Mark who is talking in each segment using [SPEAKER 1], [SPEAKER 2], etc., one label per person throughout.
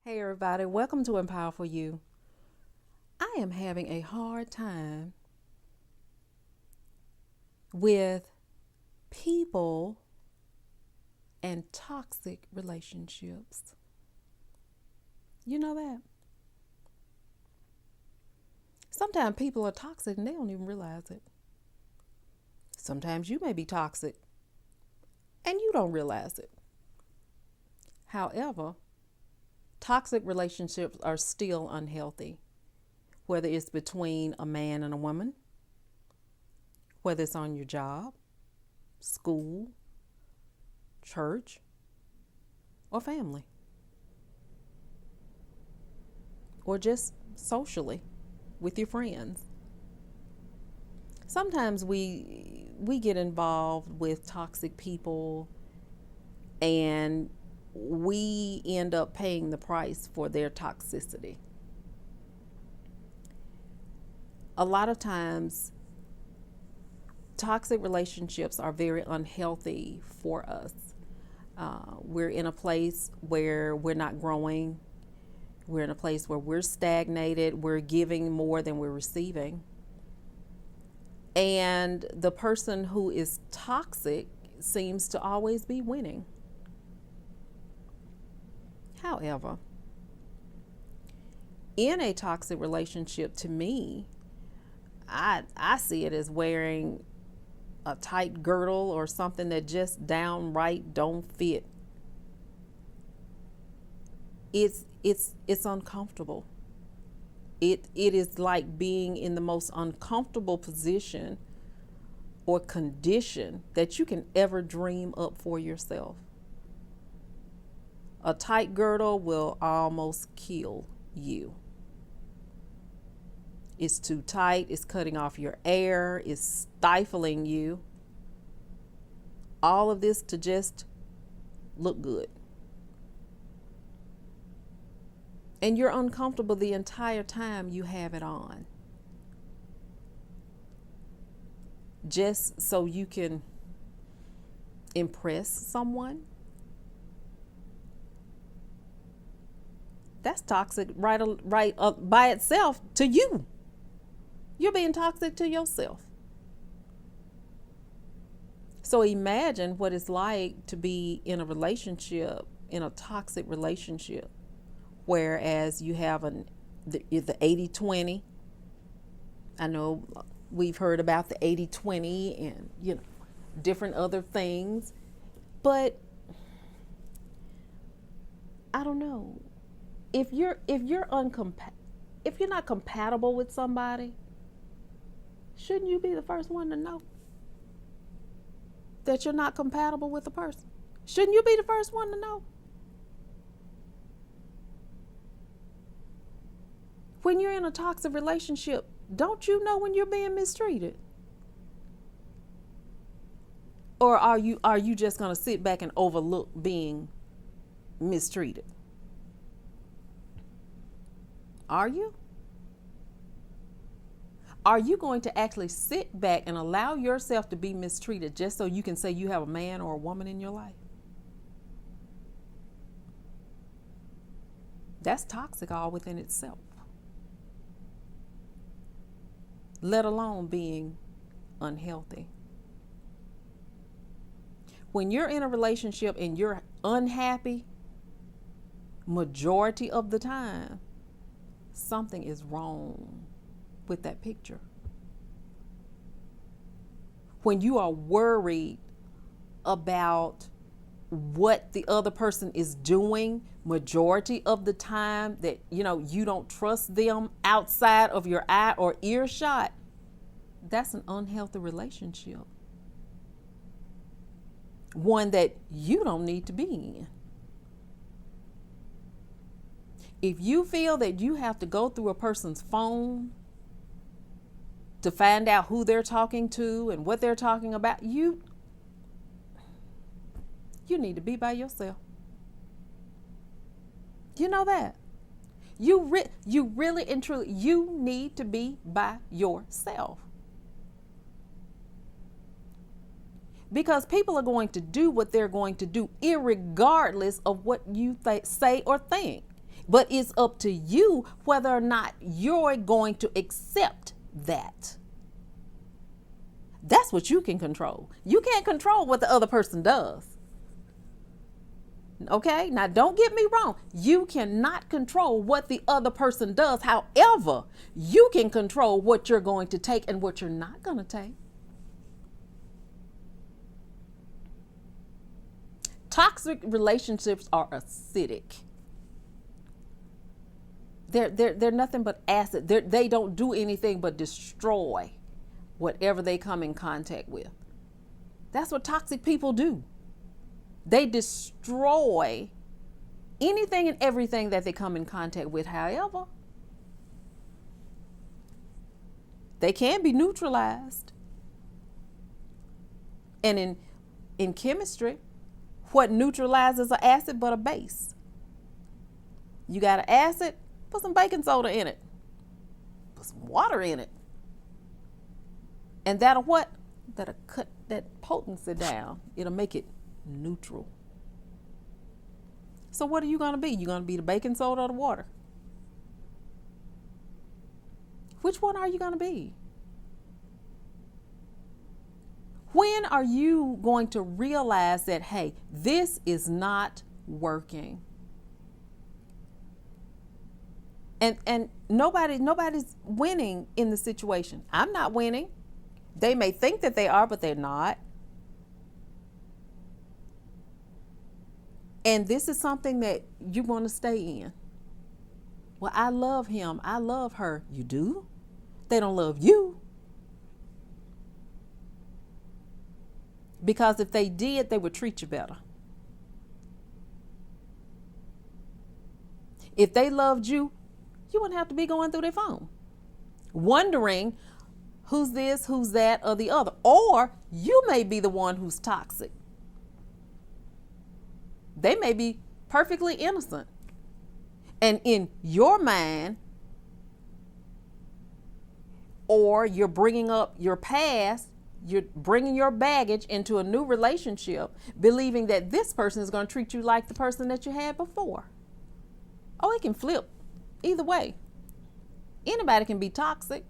[SPEAKER 1] Hey everybody, welcome to Empower for You. I am having a hard time with people and toxic relationships. You know that? Sometimes people are toxic and they don't even realize it. Sometimes you may be toxic and you don't realize it. However, toxic relationships are still unhealthy, whether it's between a man and a woman, whether it's on your job, school, church, or family, or just socially with your friends. Sometimes we get involved with toxic people and we end up paying the price for their toxicity. A lot of times, toxic relationships are very unhealthy for us. We're in a place where we're not growing. We're in a place where we're stagnated. We're giving more than we're receiving. And the person who is toxic seems to always be winning. However, in a toxic relationship, to me, I see it as wearing a tight girdle or something that just downright don't fit. It's uncomfortable. It is like being in the most uncomfortable position or condition that you can ever dream up for yourself. A tight girdle will almost kill you. It's too tight, it's cutting off your air, it's stifling you. All of this to just look good. And you're uncomfortable the entire time you have it on. Just so you can impress someone. That's toxic right by itself to you. You're being toxic to yourself. So imagine what it's like to be in a relationship, in a toxic relationship, whereas you have the 80-20. I know we've heard about the 80-20 and different other things, but I don't know. If you're not compatible with somebody, shouldn't you be the first one to know that you're not compatible with a person? Shouldn't you be the first one to know? When you're in a toxic relationship, don't you know when you're being mistreated? Or are you just going to sit back and overlook being mistreated? Are you? Are you going to actually sit back and allow yourself to be mistreated just so you can say you have a man or a woman in your life? That's toxic all within itself. Let alone being unhealthy. When you're in a relationship and you're unhappy, majority of the time, something is wrong with that picture. When you are worried about what the other person is doing, majority of the time that you don't trust them outside of your eye or earshot, that's an unhealthy relationship. One that you don't need to be in. If you feel that you have to go through a person's phone to find out who they're talking to and what they're talking about, you need to be by yourself. You know that. You really and truly, you need to be by yourself. Because people are going to do what they're going to do, irregardless of what you say or think. But it's up to you whether or not you're going to accept that. That's what you can control. You can't control what the other person does. Okay? Now, don't get me wrong. You cannot control what the other person does. However, you can control what you're going to take and what you're not going to take. Toxic relationships are acidic. They're nothing but acid. They don't do anything but destroy whatever they come in contact with. That's what toxic people do. They destroy anything and everything that they come in contact with. However, they can be neutralized. And in chemistry, what neutralizes an acid but a base? You got an acid, put some baking soda in it. Put some water in it. And that'll what? That'll cut that potency down. It'll make it neutral. So what are you going to be? You going to be the baking soda or the water? Which one are you going to be? When are you going to realize that, hey, this is not working? And nobody's winning in the situation. I'm not winning. They may think that they are, but they're not. And this is something that you want to stay in. Well, I love him. I love her. You do? They don't love you. Because if they did, they would treat you better. If they loved you, you wouldn't have to be going through their phone, wondering who's this, who's that, or the other. Or you may be the one who's toxic. They may be perfectly innocent. And in your mind, or you're bringing up your past, you're bringing your baggage into a new relationship, believing that this person is going to treat you like the person that you had before. Oh, it can flip either way. Anybody can be toxic.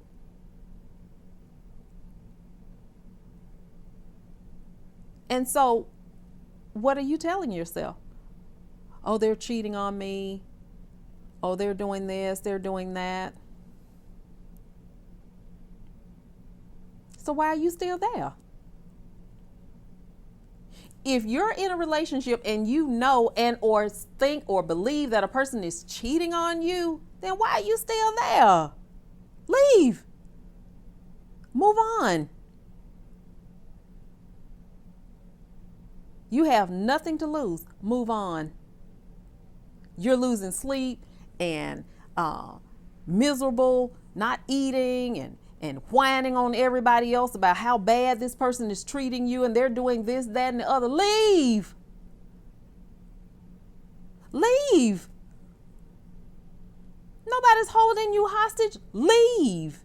[SPEAKER 1] And so, what are you telling yourself? Oh, they're cheating on me. Oh, they're doing this, they're doing that. So why are you still there? If you're in a relationship and you know and or think or believe that a person is cheating on you, then why are you still there? Leave. Move on. You have nothing to lose. Move on. You're losing sleep and miserable, not eating and whining on everybody else about how bad this person is treating you and they're doing this, that, and the other. Leave. Leave. Nobody's holding you hostage. Leave.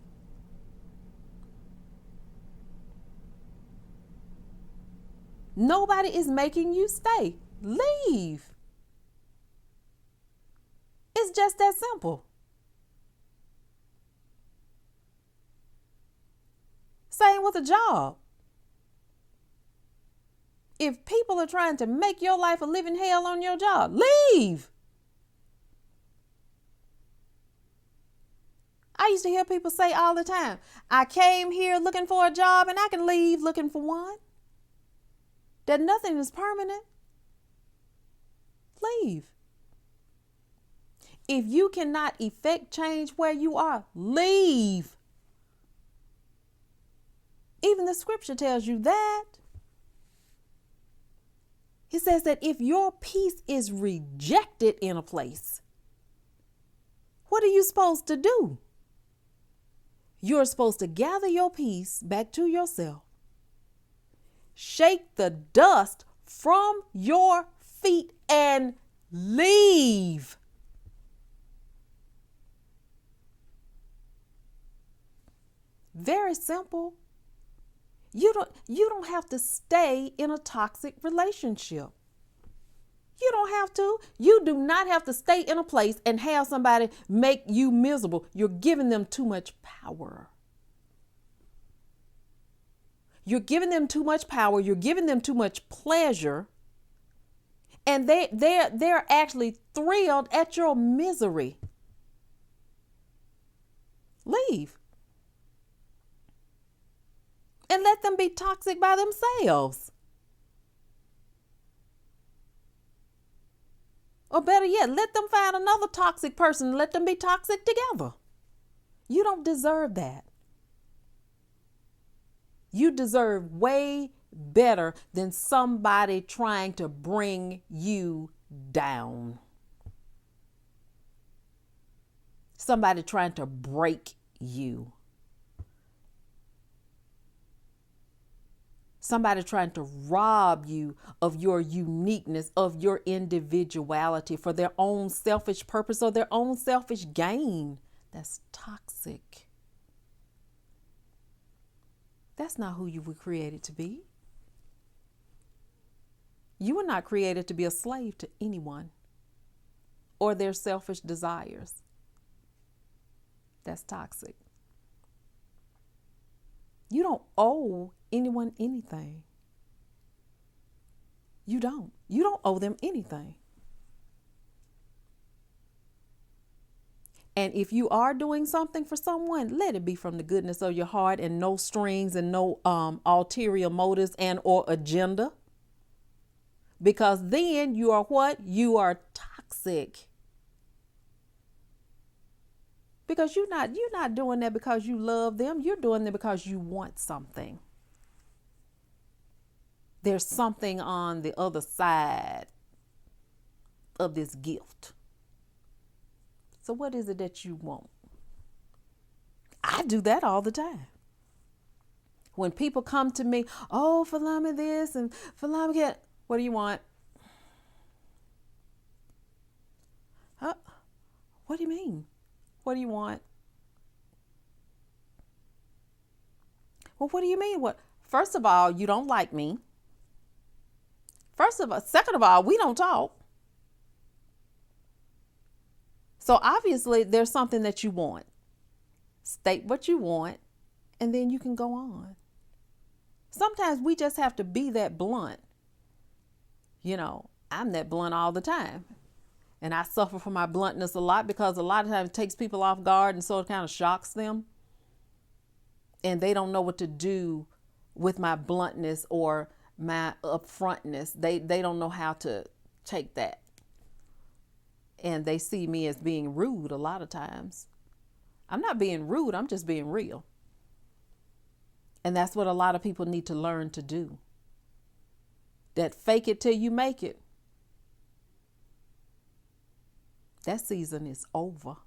[SPEAKER 1] Nobody is making you stay. Leave. It's just that simple. Same with a job. If people are trying to make your life a living hell on your job, leave. I used to hear people say all the time, I came here looking for a job and I can leave looking for one. That nothing is permanent. Leave. If you cannot effect change where you are, leave. Even the scripture tells you that. It says that if your peace is rejected in a place, what are you supposed to do? You're supposed to gather your peace back to yourself. Shake the dust from your feet and leave. Very simple. You don't have to stay in a toxic relationship. You don't have to. You do not have to stay in a place and have somebody make you miserable. You're giving them too much power. You're giving them too much power. You're giving them too much pleasure. And they're actually thrilled at your misery. Leave. And let them be toxic by themselves. Or better yet, let them find another toxic person and let them be toxic together. You don't deserve that. You deserve way better than somebody trying to bring you down. Somebody trying to break you. Somebody trying to rob you of your uniqueness, of your individuality for their own selfish purpose or their own selfish gain. That's toxic. That's not who you were created to be. You were not created to be a slave to anyone or their selfish desires. That's toxic. You don't owe anyone anything. You don't. You don't owe them anything. And if you are doing something for someone, let it be from the goodness of your heart and no strings and no ulterior motives and or agenda. Because then you are what? You are toxic. Because you're not doing that because you love them. You're doing that because you want something. There's something on the other side of this gift. So what is it that you want? I do that all the time. When people come to me, oh, Falami this and Falami that, what do you want? Huh? What do you mean? What do you want? Well, what do you mean? What? First of all, you don't like me. Second of all, we don't talk. So obviously there's something that you want. State what you want, and then you can go on. Sometimes we just have to be that blunt. You know, I'm that blunt all the time. And I suffer from my bluntness a lot because a lot of times it takes people off guard and so it kind of shocks them. And they don't know what to do with my bluntness or my upfrontness. They don't know how to take that. And they see me as being rude a lot of times. I'm not being rude. I'm just being real. And that's what a lot of people need to learn to do. That fake it till you make it. That season is over.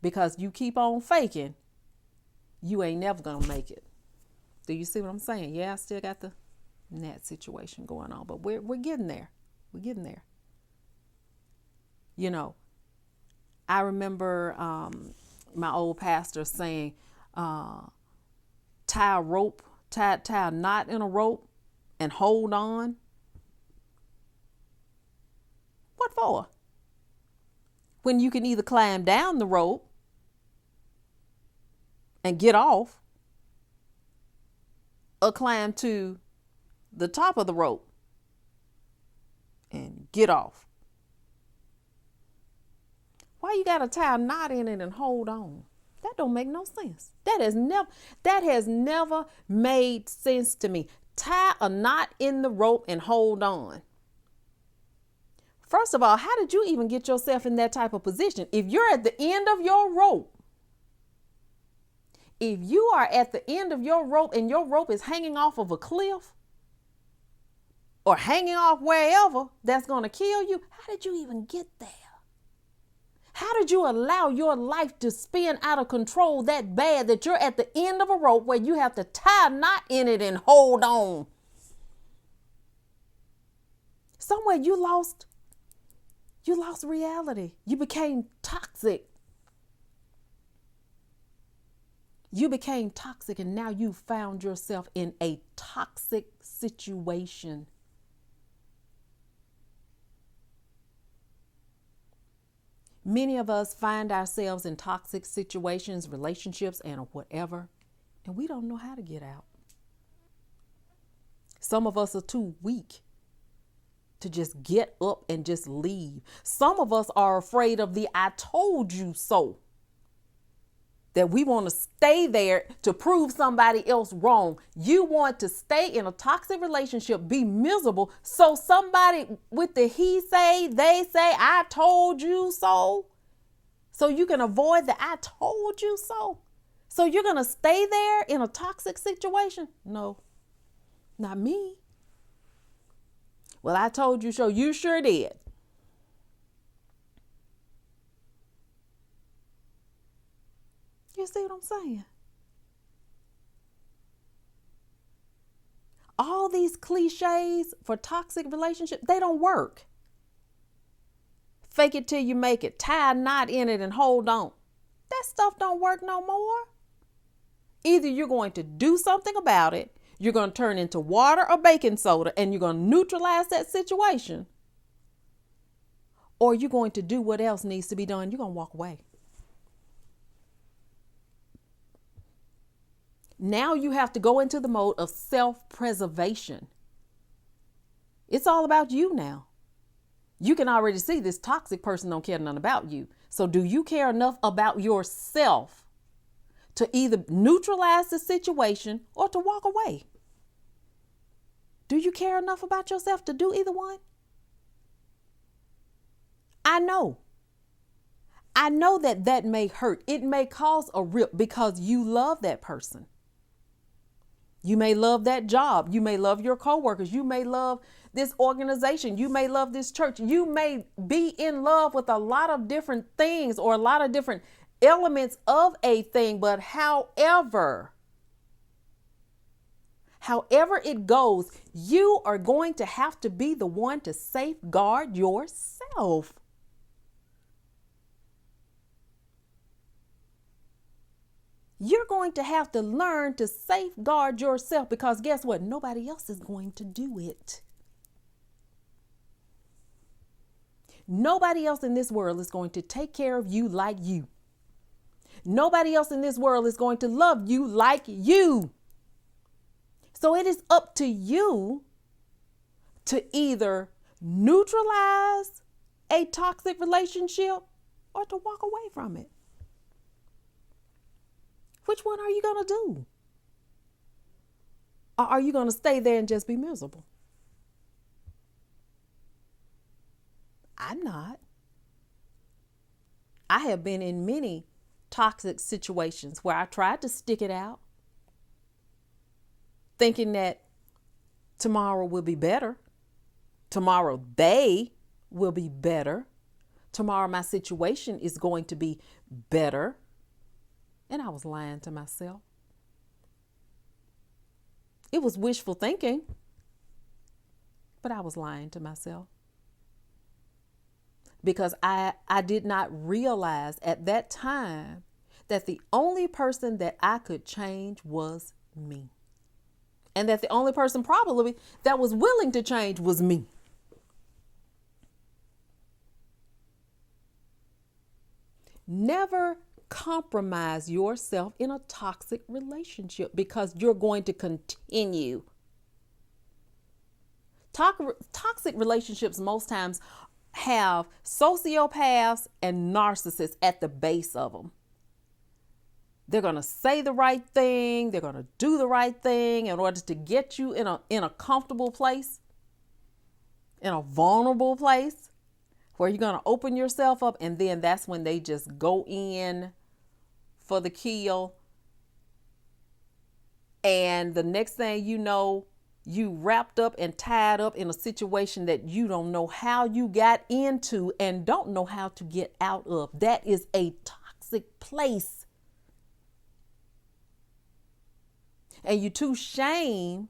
[SPEAKER 1] Because you keep on faking, you ain't never going to make it. Do you see what I'm saying? Yeah, I still got the that situation going on, but we're getting there. We're getting there. You know, I remember my old pastor saying, tie a knot in a rope and hold on. What for? When you can either climb down the rope and get off or climb to the top of the rope and get off. Why you got to tie a knot in it and hold on? That don't make no sense. That has never made sense to me. Tie a knot in the rope and hold on. First of all, how did you even get yourself in that type of position? If you're at the end of your rope, if you are at the end of your rope and your rope is hanging off of a cliff or hanging off wherever that's going to kill you, how did you even get there? How did you allow your life to spin out of control that bad that you're at the end of a rope where you have to tie a knot in it and hold on? Somewhere you lost reality. You became toxic. You became toxic and now you found yourself in a toxic situation. Many of us find ourselves in toxic situations, relationships, and whatever, and we don't know how to get out. Some of us are too weak to just get up and just leave. Some of us are afraid of the "I told you so," that we want to stay there to prove somebody else wrong. You want to stay in a toxic relationship, be miserable, so somebody with the he say, they say, "I told you so," so you can avoid the "I told you so." So you're going to stay there in a toxic situation? No, not me. Well, I told you so. You sure did. You see what I'm saying? All these cliches for toxic relationships, they don't work. Fake it till you make it. Tie a knot in it and hold on. That stuff don't work no more. Either you're going to do something about it, you're going to turn into water or baking soda, and you're going to neutralize that situation, or you're going to do what else needs to be done. You're going to walk away. Now you have to go into the mode of self-preservation. It's all about you now. You can already see this toxic person don't care nothing about you. So do you care enough about yourself to either neutralize the situation or to walk away? Do you care enough about yourself to do either one? I know that may hurt. It may cause a rip because you love that person. You may love that job. You may love your coworkers. You may love this organization. You may love this church. You may be in love with a lot of different things or a lot of different elements of a thing. But however it goes, you are going to have to be the one to safeguard yourself. You're going to have to learn to safeguard yourself, because guess what? Nobody else is going to do it. Nobody else in this world is going to take care of you like you. Nobody else in this world is going to love you like you. So it is up to you to either neutralize a toxic relationship or to walk away from it. Which one are you going to do? Or are you going to stay there and just be miserable? I'm not. I have been in many toxic situations where I tried to stick it out, thinking that tomorrow will be better. Tomorrow they will be better. Tomorrow my situation is going to be better. And I was lying to myself. It was wishful thinking, but I was lying to myself. Because I did not realize at that time that the only person that I could change was me. And that the only person probably that was willing to change was me. Never compromise yourself in a toxic relationship, because you're going to continue. Toxic relationships most times have sociopaths and narcissists at the base of them. They're going to say the right thing. They're going to do the right thing in order to get you in a comfortable place, in a vulnerable place where you're going to open yourself up. And then that's when they just go in for the kill. And the next thing you know, you wrapped up and tied up in a situation that you don't know how you got into and don't know how to get out of. That is a toxic place. And you're too ashamed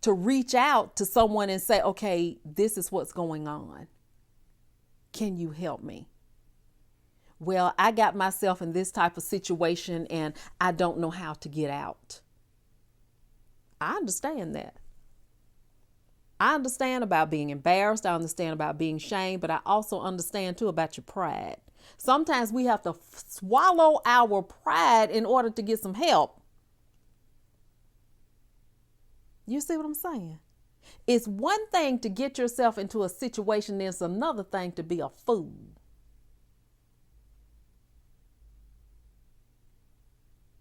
[SPEAKER 1] to reach out to someone and say, okay, this is what's going on. Can you help me? Well, I got myself in this type of situation and I don't know how to get out. I understand that. I understand about being embarrassed. I understand about being shamed, but I also understand too about your pride. Sometimes we have to swallow our pride in order to get some help. You see what I'm saying? It's one thing to get yourself into a situation, it's another thing to be a fool.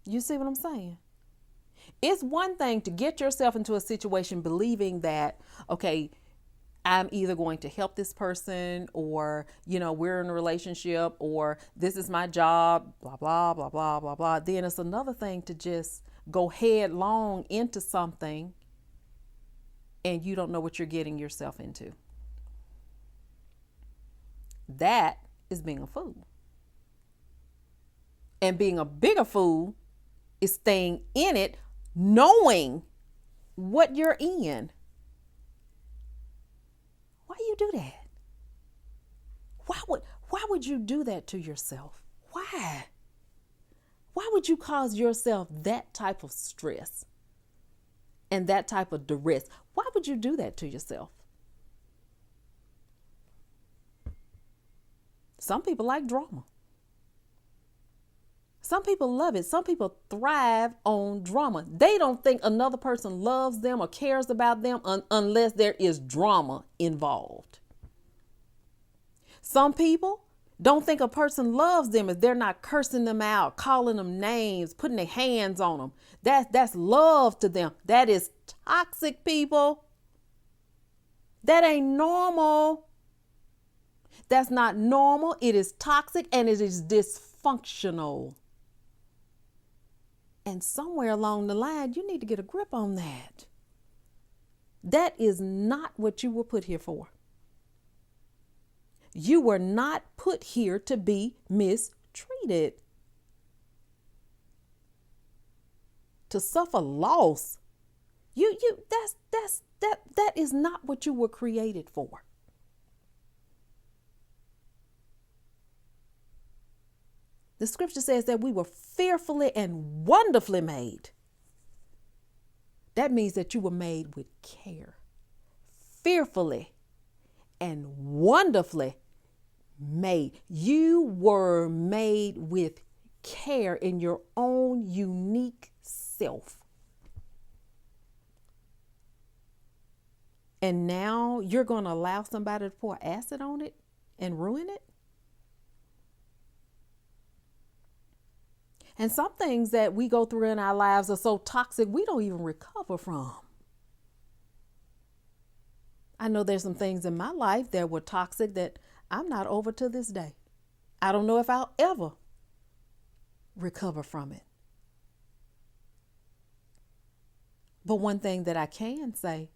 [SPEAKER 1] You see what I'm saying? It's one thing to get yourself into a situation believing that, okay, I'm either going to help this person, or, we're in a relationship, or this is my job, blah, blah, blah, blah, blah, blah. Then it's another thing to just go headlong into something and you don't know what you're getting yourself into. That is being a fool. And being a bigger fool is staying in it, knowing what you're in. Why you do that? Why would you do that to yourself? Why? Why would you cause yourself that type of stress and that type of duress? Why would you do that to yourself? Some people like drama. Some people love it. Some people thrive on drama. They don't think another person loves them or cares about them unless there is drama involved. Some people don't think a person loves them if they're not cursing them out, calling them names, putting their hands on them. That's love to them. That is toxic, people. That ain't normal. That's not normal. It is toxic and it is dysfunctional. And somewhere along the line, you need to get a grip on that. That is not what you were put here for. You were not put here to be mistreated, to suffer loss. That is not what you were created for. The scripture says that we were fearfully and wonderfully made. That means that you were made with care. Fearfully and wonderfully made. You were made with care in your own unique self. And now you're going to allow somebody to pour acid on it and ruin it? And some things that we go through in our lives are so toxic, we don't even recover from. I know there's some things in my life that were toxic that I'm not over to this day. I don't know if I'll ever recover from it. But one thing that I can say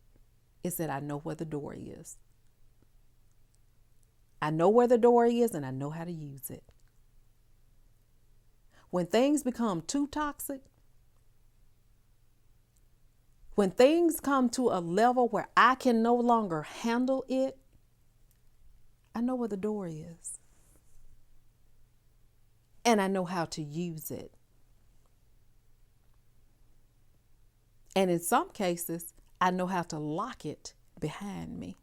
[SPEAKER 1] is that I know where the door is. I know where the door is and I know how to use it. When things become too toxic, when things come to a level where I can no longer handle it, I know where the door is. And I know how to use it. And in some cases, I know how to lock it behind me.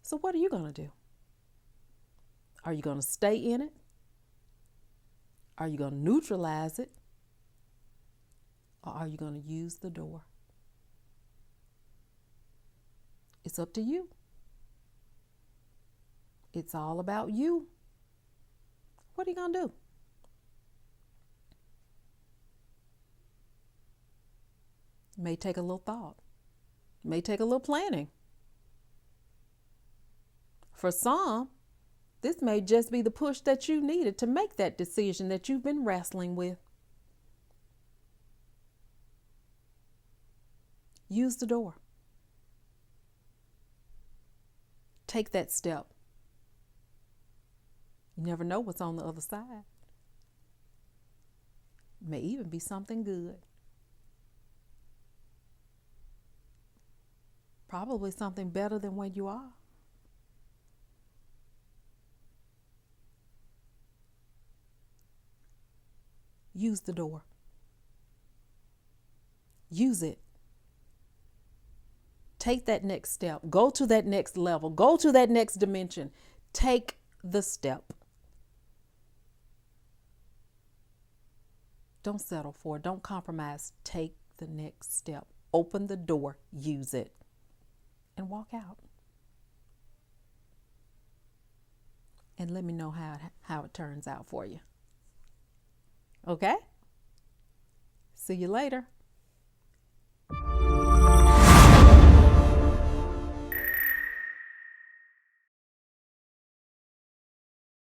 [SPEAKER 1] So what are you going to do? Are you going to stay in it? Are you going to neutralize it? Or are you going to use the door? It's up to you. It's all about you. What are you going to do? It may take a little thought. It may take a little planning. For some, this may just be the push that you needed to make that decision that you've been wrestling with. Use the door. Take that step. You never know what's on the other side. It may even be something good. Probably something better than where you are. Use the door. Use it. Take that next step. Go to that next level. Go to that next dimension. Take the step. Don't settle for it. Don't compromise. Take the next step. Open the door. Use it. And walk out. And let me know how it turns out for you. Okay? See you later.